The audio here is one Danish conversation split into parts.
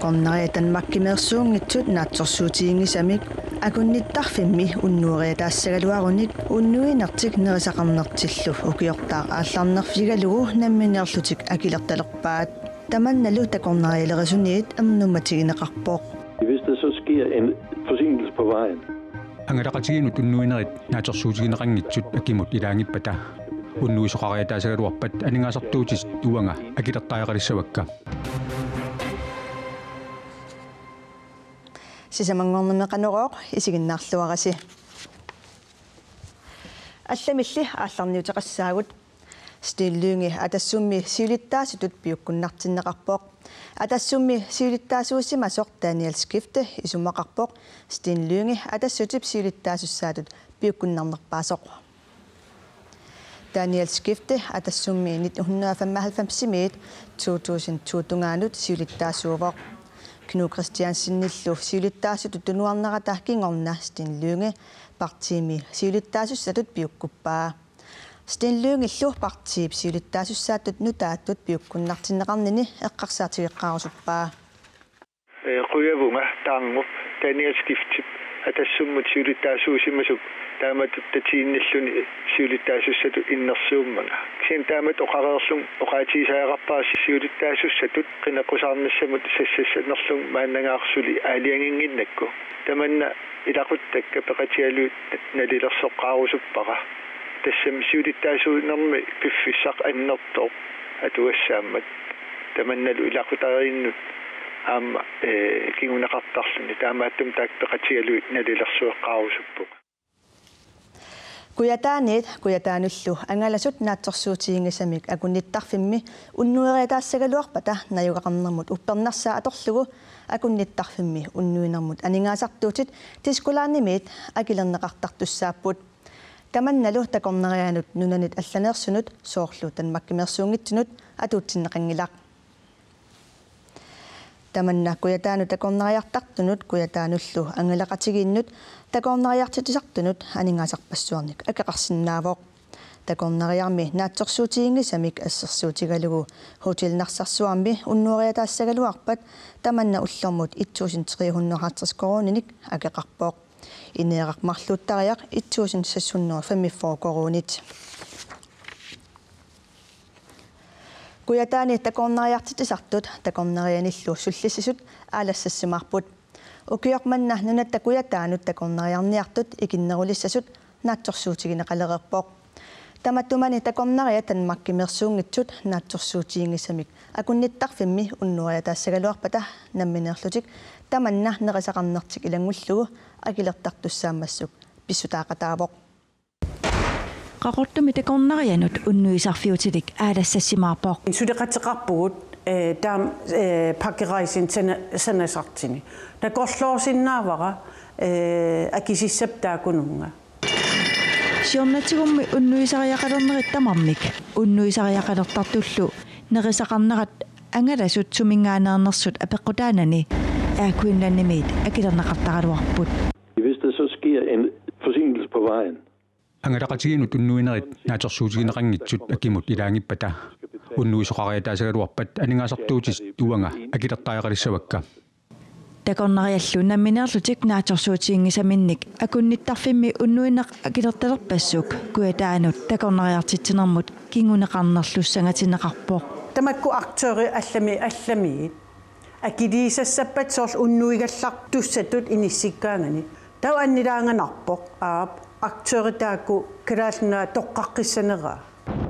тақорнариатан маккимерсуунгитсут наатсорсуутиингисамик акунниттарфимми уннууриатаассагалуаруник уннуинертик нерисақарнертиллу укиортаа ааллаарнерфигалугу намминерлутик акилерталерпаат таманналу тақорнариалерисуниит амнуматигинеқарпоқ. Hvis der så sker en forsinkelse på vejen. Ангалақатигинут уннуинерит наатерсуутигинеқангитсут акимут илаангиппата уннуисоқариатаасагалуарпат анингасартуутис туанга акилертаақалиссавакка. Сисамангорнемеқанероқ исигиннаарлуараси. алламилли аалларниутеқассаагут стиллуунги атассумми сиулиттаасутут пиуккуннартиннеқарпоқ атассумми сиулиттаасууссимасоқ Daniel Skifte исуммақарпоқ стиллуунги атассутип сиулиттаасуссаатут пиуккуннарнерпаасоқ Daniel Skifte атассумми 1995 2002 сиулиттаасуувоқ Knud Christiansen-nillu siulittaasutut tunuarnerata kingorna Stinlunge partimi siulittaasussatut piukkuppaa Stinlungillu partip siulittaasussaattut nutaattut piukkunnartinneqarnini eqqarsaatigeqqaarusuppaa quyavunga taangup Daniel Skifte atassummat siulittaasuusimasuk taamatut tatiinnilluni siulittaasussatu innersuummanga kien taamat oqareerlung oqaatiisaagarpaa siulittaasussatut qinaqqusaarnissamut sassassanerlung maannangaarsuli aalianginginnakku tamanna ilaquttakka peqatialuut nalilersoqqaarusuppara tassam siulittaasuunermi piffissaq annertoq atuassaammat tamannalu ilaqutariinnut aama kingunaqartarluni taamaattum taak peqatialuut nalilersueqqaarusuppuq Kuyataanullu angalasut naatsorsuutiingisamik akunnittarfimmi unnueriataassagaluarpata najuqaqarnermut uppernarsaa atorlugu akunnittarfimmi unnuinermut aningaasartuutit tiskulaarnimiit akilerneqartartussaaput tamannalu takornerianut nunanit allaneersunut soorluutan makkimersuungitsunut atuutsinneqangilaq tamanna kuyataanu takorneriartartunut kuyataanullu angalaqatigiinnut takorneriartitisartunut aningaasarpassuarnik akeqarsinnaawoq takorneriarmi naatsorsuutiingisamik assersuutigalugu hotelnarsarsuarmi unnuoriataassagaluarpat tamanna ullermut 1350 koruninik akeqarpoq ineeqarmarluuttariaq 1645 korunit Kuyataani takorneriartitisartut takornerianillu sullissisut aalassassimarput ukiormanna nunatta kuyataanut takorneriarniartut ikinnerulissasut naatsorsuutigineqalereerpoq tamattumani takorneriatan makkimersuungitsut naatsorsuutiingisamik akunnittarfimmi unnuariataassagaluarpata nammineerlutik tamanna nerisaqarnertik ilangullugu akilertartussaamassuk pissutaaqataavoq qaqortumi takornerianut unnuisarfiutilik aalassassimarpoq sudeqateqarpugut taam pakkeraisin sanasartini takorloorsinnaavara akisissaptaakununga siornatigummi unnuisariaqalernerittamarmik unnuisariaqalertartullu nerisaqarnerat angalasut sumingaanернерсут апеққутаанани aakuinlannimiit akilerneqartaraluarput Hvis der så sker en forsinkelse på vejen. Angalaqatiginut unnuinerit naatersuutigineqangitsut akimut ilaangippata unnuisoqariataassagaluarpat aningaasartuutis tuanga akilertaaqalissavakka takorneriallu nammineerlutik naatersuutiingisaminnik akunnittarfimmi unnuineq akilertalerpassuk kuyataanut takorneriartitsinermut kinguneqarnerlussangatineqarpoq tamakku aktøri allami akiliisassappat soorl unnuigallartussatut inissikkaangani tau annilaanganarpoq aap aktøritaaku kalaalna toqqaqqissanera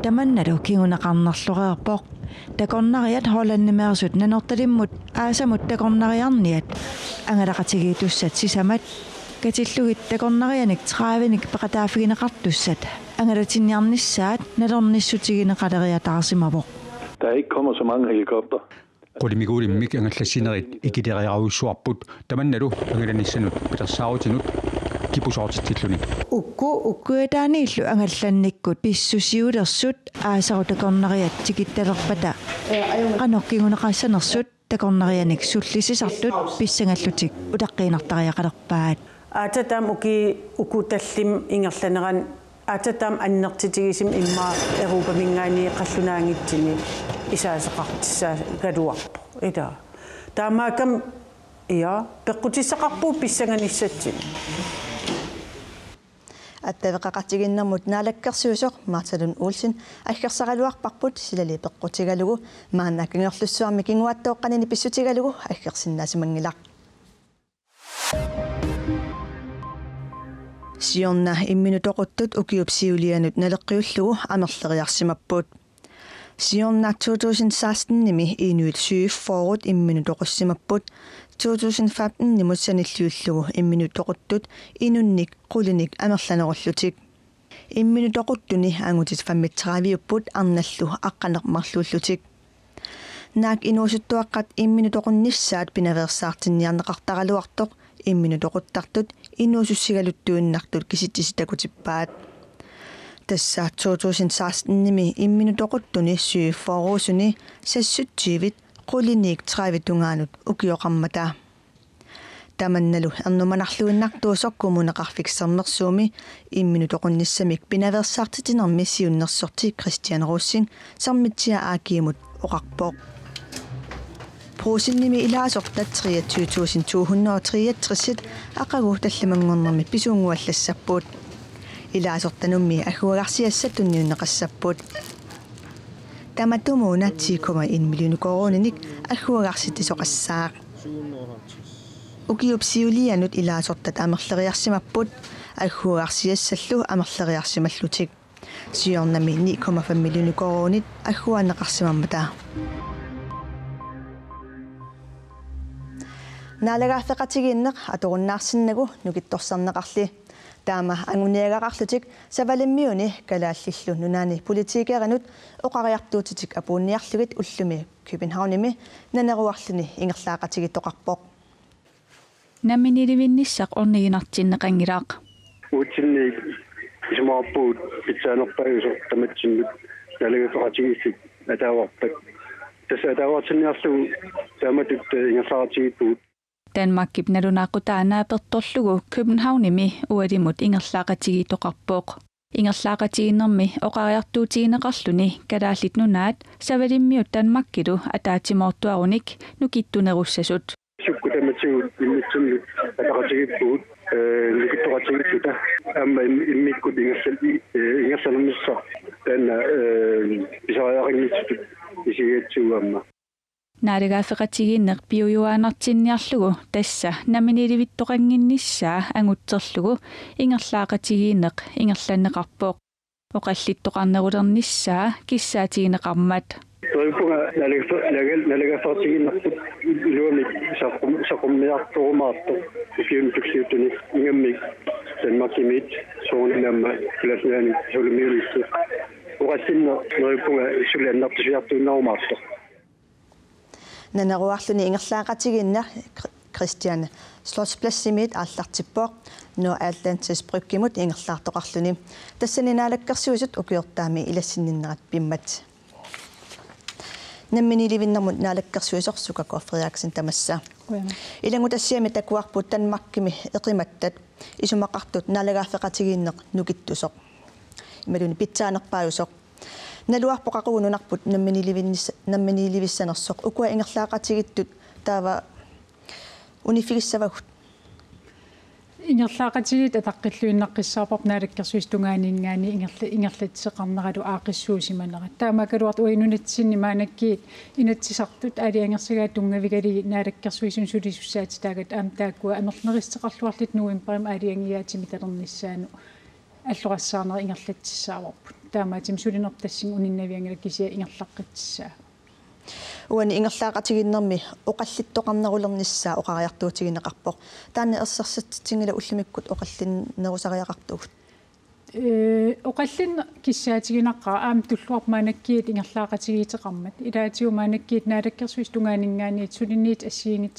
tamannalu kinguneqarnerlureerpoq takorneriat hollannimeersut nanortalimmut aasamut takorneriarniat angalaqatigiitussat sisamat katillugit takornerianik 30nik peqataafigineqartussat angalatinniarnissaat nalornissutigineqaleriataarsimapoq Der ikke kommer så mange helikopter. Qolimiguulimmik angallassinerit ikileriaruissuarput tamannalu angalannissanut pitersaarutinnut kipusoortitilluni ukkuetaaniillu angallannikkut pissusiulersut aasaru takorneriat tikittalerpata qanorkinguneqaassanersut takornerianik sullisisartut pissangallutik utaqqiinartariaqalerpaat aatatam ukutallim ingerlaneran aatatam annertitigisim imma erupamingaani qallunaangitsini isaaseqartissaa galuarpo ida таамаакам иа пеққутиссақарпуу писсаганissатсин аттавеқақатигиннэрмут наалаккерсуусоқ Марталун Олсен аггерсаралуарпарпут силали пеққутигалугу мааннаакингерлуссуарми кингуаттооққанини писсутигалугу аггерсиннаасимангилақ сиорна имминутоқуттут укиупсиулианут налеққиуллугу амерлериарсимаппут сиорна 2016-ними инуит сюиффоорут имминутоқуссимаппут 2015 nimutsanilluullugu imminutoquttut inunnik qulinik amerlanerullutik imminutoquttuni angutit fammitseraaviupput arnallu aqqanermarluullutik naak inuusuttuaqqat imminutoqunnissaat pinaversaartinniarneqartaraluartoq imminutoquttartut inuusussigaluttuinnartut kisitisitakutippaat tassa 2016-nimi imminutoquttuni syyfooruusuni sassuttiivit qulinik traavitungaanut ukioqammata tamannalu ernumanarluinnartuusoqqumuneqarfiksernersuumi imminutoqunnissamik pinaversaartitinermi siunnersorti Christian Rossing sarmitsia aakiimut oqarpoq Prosinimi ilaasortat 23.263 aqagu tallamangornermi pisuunguallassappuut ilaasortanummi agguagarsiassattunniunneqassappuut Tamatumuuna 10,1 million koroninik agguagarsitissoqassaaq ukiupsiulianut ilaasortat amerleriarsimapput agguagarsiassallu amerleriarsimallutik siornami 9,5 million koronit agguanneqarsimammata naalaagaafeqatigiinneq atorunnaarsinnagu nukittorsarneqarli taama anguniagaqarlutik savalimmiuni kalaallillu nunaani politiikeranut oqariartuutitik apuunniarlugit ullumi Københavnimi naneruarluni ingerlaaqatigittoqarpoq namminilivinnissaq orniginartinneqangilaaq utsinni ismaappuut pitsaanerpaguso tamatsingut nalagafaqatigissik ataawarpak tassa ataawartinniarlugu taamatut ingerlaaqatigittuut Danmark nalunaaqutaanaapertorlugu Københavnimi ualimut ingerlaaqatigitoqarpoq ingerlaaqatiginermi oqariartuutigineqarluni kalaallit nunaat savalimmiut Danmarkilu ataatimoortuarunik nukittunerussasut sukkutamatsigut immitsungut ataqatigippuut nukittoqatigittuta amma immikkut ingersanermissa taanna pisariaqinnittut isigatsuuamma naaligaafeqatigiinneq piuyuaanartinniarlugu tassa naminilivittoqanginnissaa angutserlugu ingerlaaqatigiinneq ingerlanneqarpoq oqallittoqarnerulernissaa kissaatigineqarmat toipunga nalagafartigiinnerput iluamik saqummiartorumaarto ukiuntuksiutuni ingammik Danmarkimit soonamma kilasnaani sulumiulissu oqassinner toipunga suliannartusiartuunnarumaarto naneruarluni ingerlaaqatigiinner Christian Slotsplassimit aallartippoq no Atlantis bryggimut ingerlaartoqarluni tassani naalakkersuusut ukiortaami ilassinninnerat pimmat namminilivinnermut naalakkersuusorsukaku Frederiksen tamassa ilangutassiami takuarput Danmarkimi eqimattat isumaqartut naalagaafeqatigiinneq nukittusoq imaluni pitsaanerpaajusoq naluarpoqaquununarput namminilivissanersoq ukua ingerlaaqatigittut taava unifigissavagut ingerlaaqatigit ataqqilluinnaqqissaarpap naalakkersuistungaaniingaani ingerlatseqarneralu aaqissuusimanera taamakaluart uinunatsinni maanakkiit inatsisartut aaliangersagaat tungavigali naalakkersuisun sulisussaati taagat aamtaakkua amernerisseqarluarlit nuimperim aaliangiaatimi talernissaanu аллорассаарнери ингерлатсисааварпут таамаатим сулинертассин униннавиангала кисиа ингерлаққитсаа уани ингерлаақатигиннэрми оқаллиттоқарнерулерниссаа оқариартуутигинеқарпоқ таани ерсерсаттингила уллумиккут оқаллиннерусариақартугут оқаллин киссаатигинаққаа аам туллуармаанаккиит ингерлаақатигиитеқармат илаатиу маанаккиит наалаккерсуис тунгаанингаани сулинниит ассиингит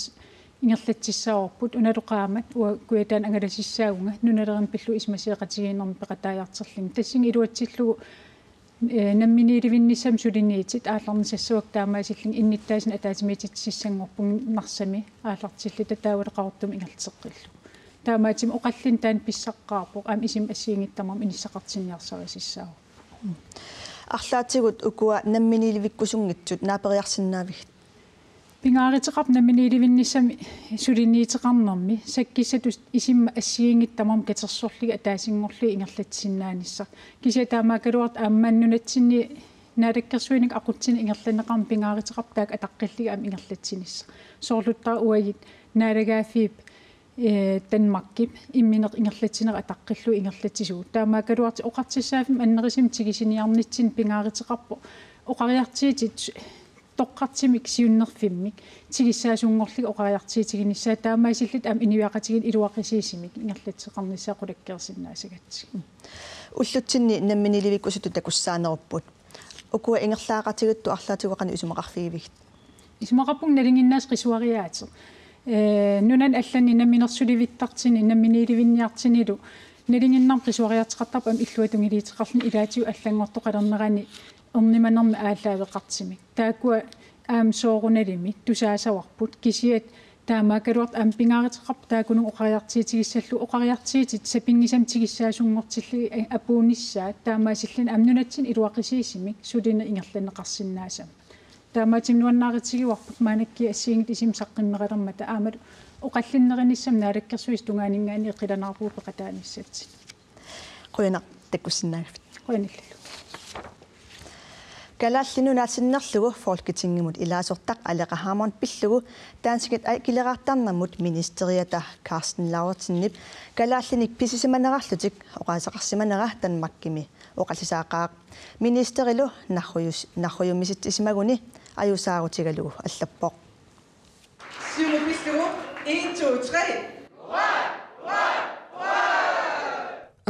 ингерлатсисааварпут уналуқаамат уа куятаан ангаласиссаагунга нуналерин пиллу исмасеэқатигииннэрми пеқатааяартерлин тассин илуатсиллугу намминиливиннissam сулинниитит аалларнисассуак таамаасиллин инниттаасин атаатимититсиссангорпун нарсами ааллартилли татаавалеқарутум ингертеққиллу таамаатим оқаллин таан писсаққаарпоқ аам исим ассиингиттармам иниссақартинниарсарисиссаав арлаатигут укуа намминиливиккусунгитсут наапериарсинаавиг Pingaariteqarp naminiilivinnissami suliniiteqarnermi sakkissatut isimma assiingittamam katersorliga ataasingorli ingerlatsinnaanissak kisia taamaakaluart aammaannunatsinni naalakkersuinik aqutsini ingerlaneqarm pingaariteqarp taak ataqqilliga am ingerlatsinissa soorluttaa uagit naalagaafiip Danmarkip immineq ingerlatsineq ataqqillu ingerlatsisuut taamaakaluarti oqartissaafim annerisim tigisiniarnitsin pingaariteqarpo oqariartiitit toqqartimik siunnerfimmik tigissaasungorlik oqariartiitiginissaa taamaasillit am iniuaqatigin iluaqisiisimik ingerlatseqarnissaa qulakkersinnaasagatsik уллутсинни намминилivиккусуту такуссаанеруппут укуа ингерлаақатигитту арлаатигоқани усумақарфигивигит исумақарпун налингиннаас қисуариаатер нунан аллани намминерсуливиттартини намминилivинниартинилу налингиннарм қисуариартеқартарпа ам иллуатунгилиитеқарлни илаатиу аллангортоқалернерани орниманерми ааллаавеқартимик таакуа аам сооруналими тусаасаварпут кисиат таамаакалуарт аам пингааритеқарп таакуну оқариартиитигиссаллу оқариартиитит сапингисам тигиссаасунгортиллиги апуунissaат таамаасиллин амнунатсин илуақисиисимик сулина ингерланеқарсинаасам таамаатимнуаннааритигиварпут маанакки ассиингит исим саққиннеқалермата аамат оқаллиннеринissam наалаккерсуис тунгаанингаани эқиланаарпуу пеқатааниссатси қуяна такуссинаагфит қуяниллу Kalaallinunaatsinnerlugu folketingimut ilaasортaq aleqahaamon pillugu taansikat kileraartarnermut ministeriata Carsten Lauritsen-nip kalaallinik pisisimanerarlutik oqaasaqarsimanera Danmarkimi oqallisaaqaaq ministerilu narruyumisitsisimaguni ajusaarutigalugu allappoq 1 2 3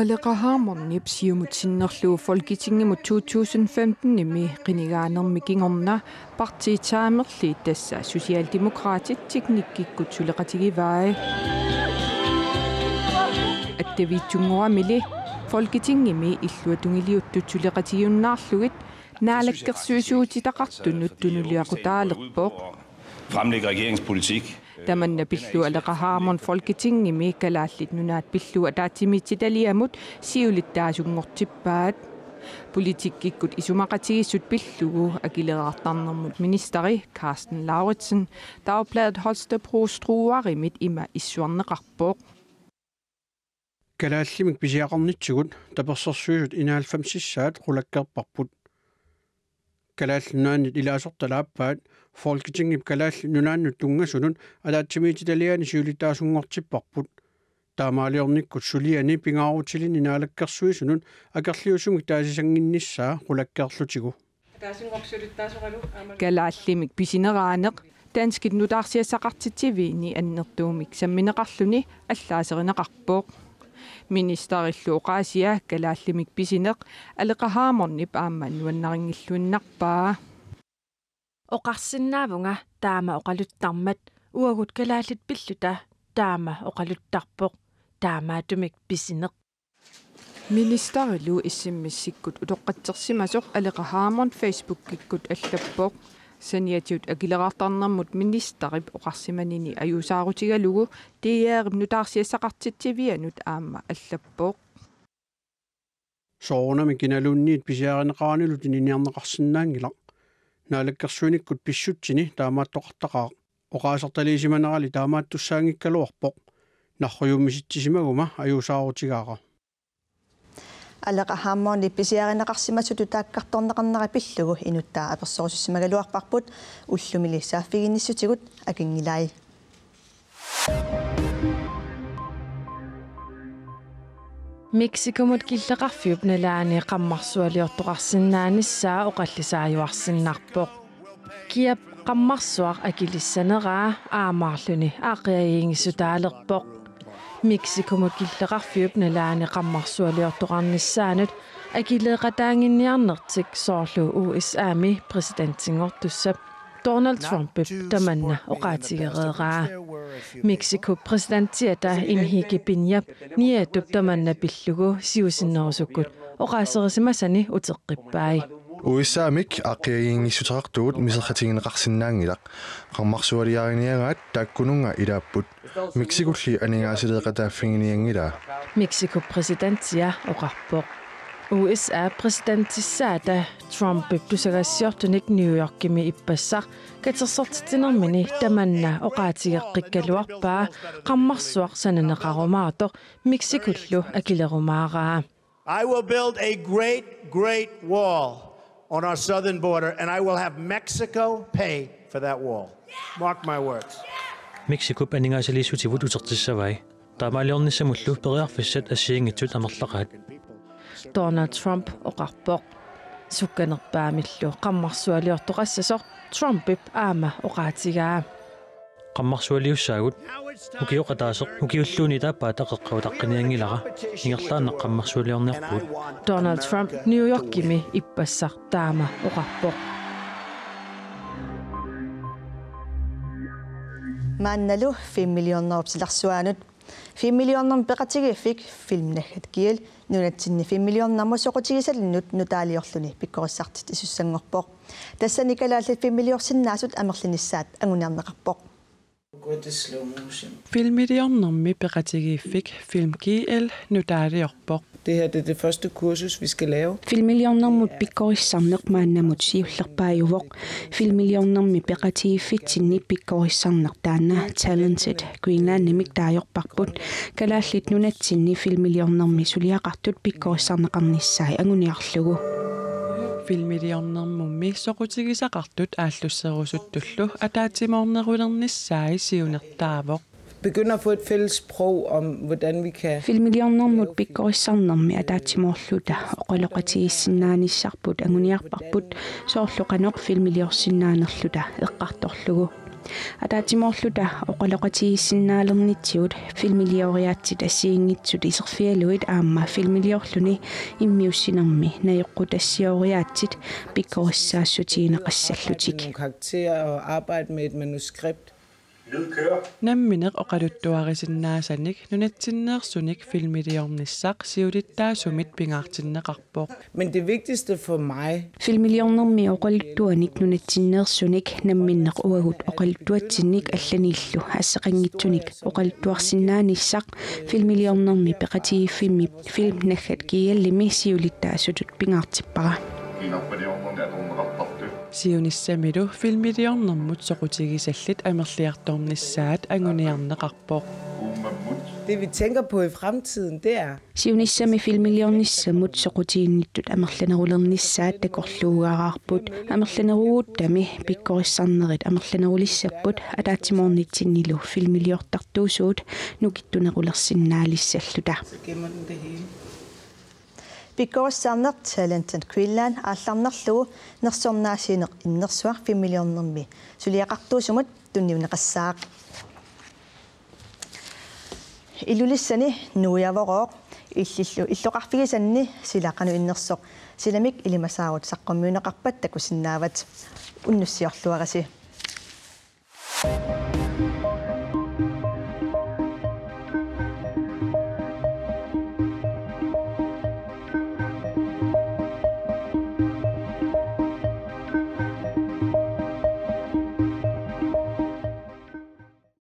Алеқаhaamorni psiumutsinnerluu folketingimut 2015 nimi qinigaanermi kingorna partiitaamerli tassa socialdemokraatit teknikkikkut suleqatigivai attavitsungoramili folketingimi illuatungiliuttut suleqatigiunnaarlugit naalakkersuisuutitaqartunut tunuliaqutaalerpoq fremlægge regeringspolitik tamanna pillu aleqahaamon folketingimi kalaallit nunaat pillu ataatimittitaliamut siulittaasungortippaat politikkikkut isumaqatigissut pillugu akileraartarnermut ministeri Carsten Lauritsen Dagbladet Holstebro-Struarimit ima issuarneqarpoq kalaallimik pisiaqarnitsugut tapersorsuisut inaalfamsissaat qulakkerparput kalaallunaanit ilaasortalaappaat folketingip kalaalli nunaannut tungasunun alaatimiititaliani siulitaasungortipparput taamaaliornikkut suliani pingaarutilin inaalakkersuisunun akerliusumik taasisanginnissaa qulakkerlutigu kalaallimik pisineraaneq danskit nutaarsiassaqartitiviini annertuumik sammineqarluni allaaserneqarpoq ministerillu oqaasia kalaallimik pisineq aleqahaamornip aamman nuannaringilluinnarpaa oqarsinnaavunga taama oqaluttarmat uagut kalaallit pilluta taama oqaluttarpoq taamaatumik pisineq ministerilu issimmissikkut utoqqatsersimasoq aleqahaamorn Facebook-kikkut allappoq saniatiut akileraartarnermut ministerip oqarsimanini ajusaarutigalugu tiiaarip nutaarsiassaqartitivianut aamma allappoq soorunami kinalunniit pisiaareneqaanilut ininiarneqarsinnaangilaq naalakkersuinikkut pissutsini taamaattoqartaqaaq oqaasartaliisimanerali taamaattussaangikkaluarpoq narruyummisittisimaguma ajusaarutigaqa алеқаhaammoorni pisiarineqarsimassutu taakkartorneqarnera pillugu inuttaa apersorusissimaгаluarparput ullumili saaffiginnissutigut akingilai Mexikomut killeqarfiup nalaani qammarsualiortoqarsinnaanissaa oqallisaajuarsinnarpoq kiap qammarsuaq akilissaneraa aamaarluni aaqiagiingissutaalerpoq Mexikomut killeqarfiup nalaani qammarsualiortoqarnissaanut akileeqataanginniarnertik soorlu USA-mi presidentingortussap Donald Trump tamanna oqaatigereeraa Mexico presidentiata Enrique Peña niatup tamanna pillugu siusinnerusukkut oqaaserisimasani uteqqippai USA-mik aqiagiingissutaqartugut miserqatigineqarsinnaangilaq qammarsualiariniagaat taakkununga ilaapput Mexicolli aningaasileeqataaffinginiangila Mexico presidentia oqarpoq USA præsidentissäätä Trump tusagassiortunik New Yorkimi ippassaq katersortitinermini tamanna oqaatigeqqikkaluarpaa qammarsuaq sananeqarumaato Mexikullu akilerumaaraa. I will build a great wall on our southern border, and I will have Mexico pay for that wall. Mark my words. Mexico paningaasaliisutivut utertissavai. Taamaliornissamullu periarfissat assiingitsut amerlaqaat. Donald Trump oqarpoq sukkanerpaamillu qammarsualiortoqassasoq Trumpip aama oqaatigaa. Qammarsualiussaagut ukioqataaseq ukiulluuni taappaa taqeqqavutaqqiniangilara ingerlaanneq qammarsualiornerpuut. Donald Trump New Yorkimi ippassaq taama oqarpoq. Maannalu 5 millionerupsilarsuanut 5 millioner peqatigiffik filmnaggat kiel nunatsinni 5 millioner soqutigisalinnut nutaaliorluni pikkorissartit isussangorpoq tassani kalaallat 5 millionersinnaasut amerlinissaat anguniarneqarpoq. Filmidionnermi peqatigiffik filmkiel nutaaliorpoq. Det her det er det første kursus, vi skal lave. Filmillionermut pikkorissarneq maannamut siullerpaajuvoq. Filmillionermi peqatigiffitsinni pikkorissarnertaana Talented Greenlandimik taajorparput kalaallit nunatsinni filmillionermi suliaqartut pikkorissarneqarnissaai anguniarlugu. Filmidionnermummi soqutigisaqartut aallusserussuttullu ataatimoornerulernissaai siunertaavoq. Begynder at få et fælles sprog om, hvordan vi kan... Filmillionermut pikkorissarnermi ataatimoorluta oqaloqatigissinnaanissarput anguniarparput soorluqanoq filmilliorsinnaanerluta eqqartorlugu. Ataatimoorluta oqaloqatigissinnaaleernitsiut filmillioriaatsit assiingitsut iserfialuit aamma filmilliorluni immiussinermi najoqqutassioriaatsit pikkorissaassutiineqassallutik. Nogle karakterer og arbejde med et manuskript. Nammineq oqaluttuarisinnaassanik nunatsinneersunik filmidiornissaq siulittaasumit pingaartinneqarpoq. Men det vigtigste for mig filmillionermi oqaluttuanik nunatsinneersunik namminneq uagut oqaluttuatsinnik allaniillu asseqanngitsunik oqaluttuarsinnaanissaq filmillionermi peqatigiffimmi filmnaggat kiallimi siulittaasutut pingaartippara. Siunissamilu filmidiornermut soqutigisallit amerliartornissaat anguniarneqarpoq. Det vi tænker på i fremtiden, det er siunissami filmillionissamut soqutiinnittut amerlanerulernissaat takorluugaaraarput amerlaneruuttami pikkorissarnerit amerlanerulissaput ataatimoornitsinnilu filmilliortartuusuut nukittunerulersinnaalissalluta. Pikkorissarneq Talented Greenland aallarnerlugu nersornaasiineq innersuaq 5 millionermi suliaqartuusumut tunniuneqassaaq. Ilulissani nuujavoroq illoqarfigisanni silaqanu innersoq silamik ilimasaagut saqqammiuneqarpat takusinnaavat unnussiorluarasi.